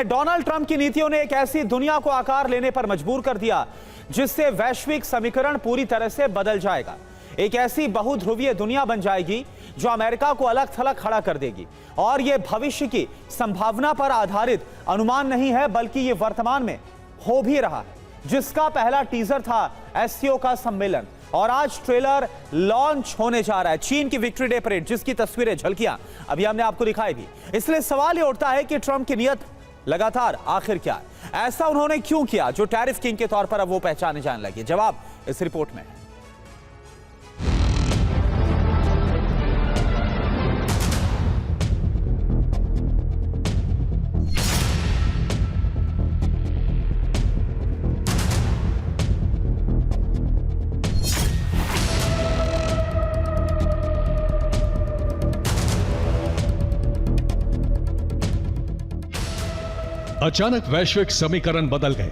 हैं, Donald Trump की नीतियों ने एक ऐसी दुनिया को आकार लेने पर मजबूर कर दिया जिससे वैश्विक समीकरण पूरी तरह से बदल जाएगा। एक ऐसी बहुध्रुवीय दुनिया बन जाएगी जो अमेरिका को अलग थलग खड़ा कर देगी। और यह भविष्य की संभावना पर आधारित अनुमान नहीं है, बल्कि यह वर्तमान में हो भी रहा है, जिसका पहला टीजर था एससीओ का सम्मेलन और आज ट्रेलर लॉन्च होने जा रहा है। चीन की विक्ट्री डे परेड, जिसकी तस्वीरें, झलकियां अभी हमने आपको दिखाई भी। इसलिए सवाल यह उठता है कि ट्रंप की नियत लगातार आखिर क्या है? ऐसा उन्होंने क्यों किया जो टैरिफ किंग के तौर पर अब वो पहचाने जाने लगे? जवाब इस रिपोर्ट में है। अचानक वैश्विक समीकरण बदल गए।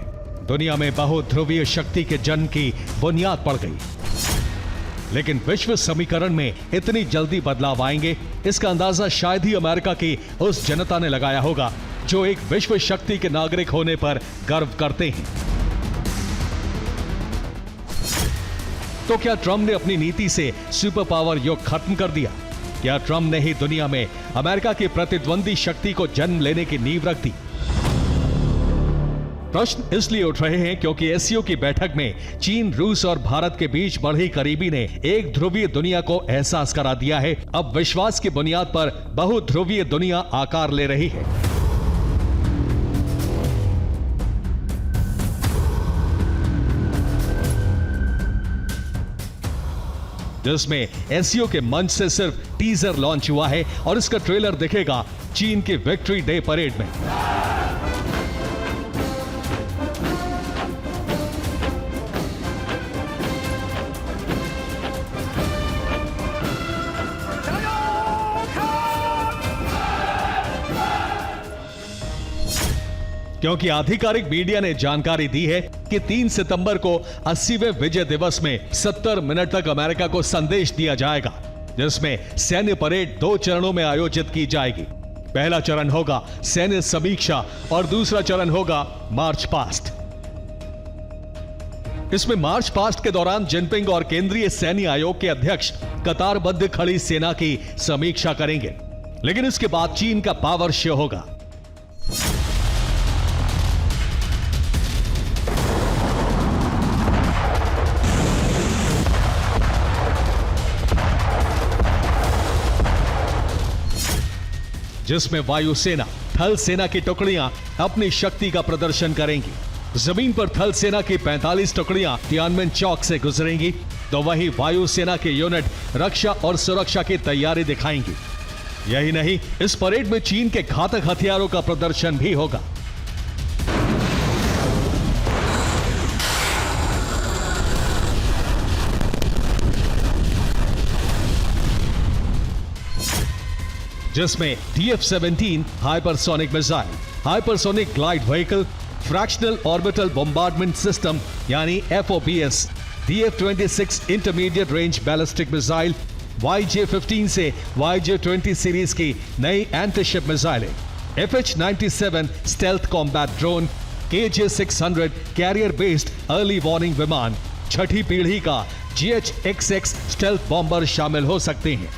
दुनिया में बहुध्रुवीय शक्ति के जन्म की बुनियाद पड़ गई। लेकिन विश्व समीकरण में इतनी जल्दी बदलाव आएंगे, इसका अंदाजा शायद ही अमेरिका की उस जनता ने लगाया होगा जो एक विश्व शक्ति के नागरिक होने पर गर्व करते हैं। तो क्या ट्रंप ने अपनी नीति से सुपर पावर युग खत्म कर दिया? क्या ट्रंप ने ही दुनिया में अमेरिका की प्रतिद्वंदी शक्ति को जन्म लेने की नींव रख दी? प्रश्न इसलिए उठ रहे हैं क्योंकि एससीओ की बैठक में चीन, रूस और भारत के बीच बढ़ी करीबी ने एक ध्रुवीय दुनिया को एहसास करा दिया है। अब विश्वास की बुनियाद पर बहुध्रुवीय दुनिया आकार ले रही है। जिसमें एससीओ के मंच से सिर्फ टीजर लॉन्च हुआ है और इसका ट्रेलर दिखेगा चीन की विक्ट्री डे परेड में। क्योंकि आधिकारिक मीडिया ने जानकारी दी है कि 3 सितंबर को 80वें विजय दिवस में 70 मिनट तक अमेरिका को संदेश दिया जाएगा, जिसमें सैन्य परेड 2 चरणों में आयोजित की जाएगी। पहला चरण होगा सैन्य समीक्षा और दूसरा चरण होगा मार्च पास्ट। इसमें मार्च पास्ट के दौरान जिनपिंग और केंद्रीय सैन्य आयोग के अध्यक्ष कतारबद्ध खड़ी सेना की समीक्षा करेंगे। लेकिन इसके बाद चीन का पावर शो होगा। जिसमें वायुसेना, थल सेना की टुकड़ियां अपनी शक्ति का प्रदर्शन करेंगी। जमीन पर थल सेना की 45 टुकड़ियां तियानमेन चौक से गुजरेंगी, तो वहीं वायुसेना के यूनिट रक्षा और सुरक्षा की तैयारी दिखाएंगी। यही नहीं, इस परेड में चीन के घातक हथियारों का प्रदर्शन भी होगा। जिसमें DF-17 hypersonic missile, hypersonic glide vehicle, fractional orbital bombardment system यानी FOBS, DF-26 intermediate range ballistic missile, YJ-15 से YJ-20 सीरीज की नई एंटीशिप मिसाइलें, FH-97 stealth combat drone, KJ-600 career based early warning विमान, छठी पीढ़ी का GH-XX स्टेल्थ बॉम्बर शामिल हो सकते हैं।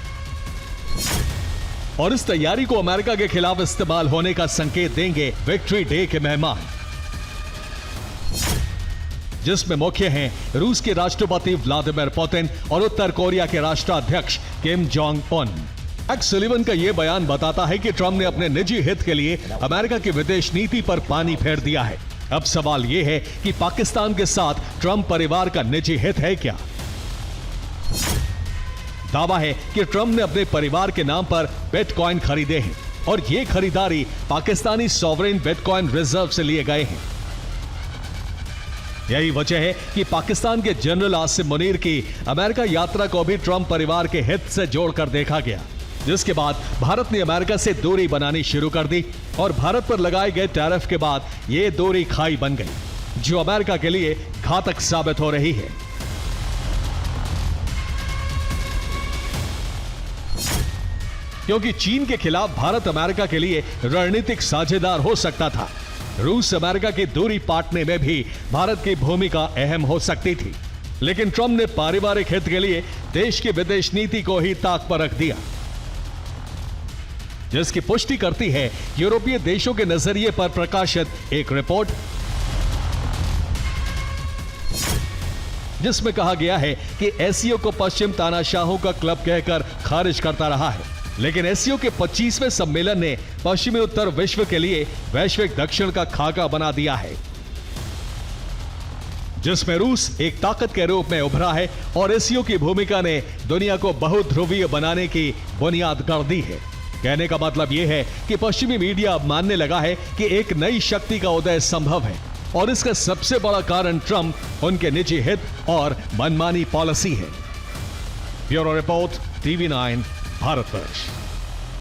और इस तैयारी को अमेरिका के खिलाफ इस्तेमाल होने का संकेत देंगे विक्ट्री डे के मेहमान, जिसमें मुख्य हैं रूस के राष्ट्रपति व्लादिमीर पुतिन और उत्तर कोरिया के राष्ट्राध्यक्ष Kim Jong Un. Max Sullivan का यह बयान बताता है कि ट्रंप ने अपने निजी हित के लिए अमेरिका की विदेश नीति पर पानी फेर दिया है। अब सवाल यह है कि पाकिस्तान के साथ ट्रंप परिवार का निजी हित है क्या? दावा है कि ट्रंप ने अपने परिवार के नाम पर बिटकॉइन खरीदे हैं और ये खरीदारी पाकिस्तानी सॉवरेन बिटकॉइन रिजर्व से लिए गए हैं। यही वजह है कि पाकिस्तान के जनरल आसिम मुनीर की अमेरिका यात्रा को भी ट्रंप परिवार के हित से जोड़कर देखा गया, जिसके बाद भारत ने अमेरिका से दूरी बनानी शुरू कर दी और भारत पर लगाए गए टैरिफ के बाद यह दूरी खाई बन गई, जो अमेरिका के लिए घातक साबित हो रही है। क्योंकि चीन के खिलाफ भारत अमेरिका के लिए रणनीतिक साझेदार हो सकता था। रूस अमेरिका की दूरी पाटने में भी भारत की भूमिका अहम हो सकती थी, लेकिन ट्रंप ने पारिवारिक हित के लिए देश की विदेश नीति को ही ताक पर रख दिया, जिसकी पुष्टि करती है यूरोपीय देशों के नजरिए पर प्रकाशित एक रिपोर्ट, जिसमें कहा गया है कि एससीओ को पश्चिम तानाशाहों का क्लब कहकर खारिज करता रहा है, लेकिन एससीओ के 25वें सम्मेलन ने पश्चिमी उत्तर विश्व के लिए वैश्विक दक्षिण का खाका बना दिया है, जिसमें रूस एक ताकत के रूप में उभरा है और एससीओ की भूमिका ने दुनिया को बहुध्रुवीय बनाने की बुनियाद कर दी है। कहने का मतलब यह है कि पश्चिमी मीडिया अब मानने लगा है कि एक नई शक्ति का उदय संभव है और इसका सबसे बड़ा कारण ट्रंप, उनके निजी हित और मनमानी पॉलिसी है। Bureau report, TV9 Bharatvarsh.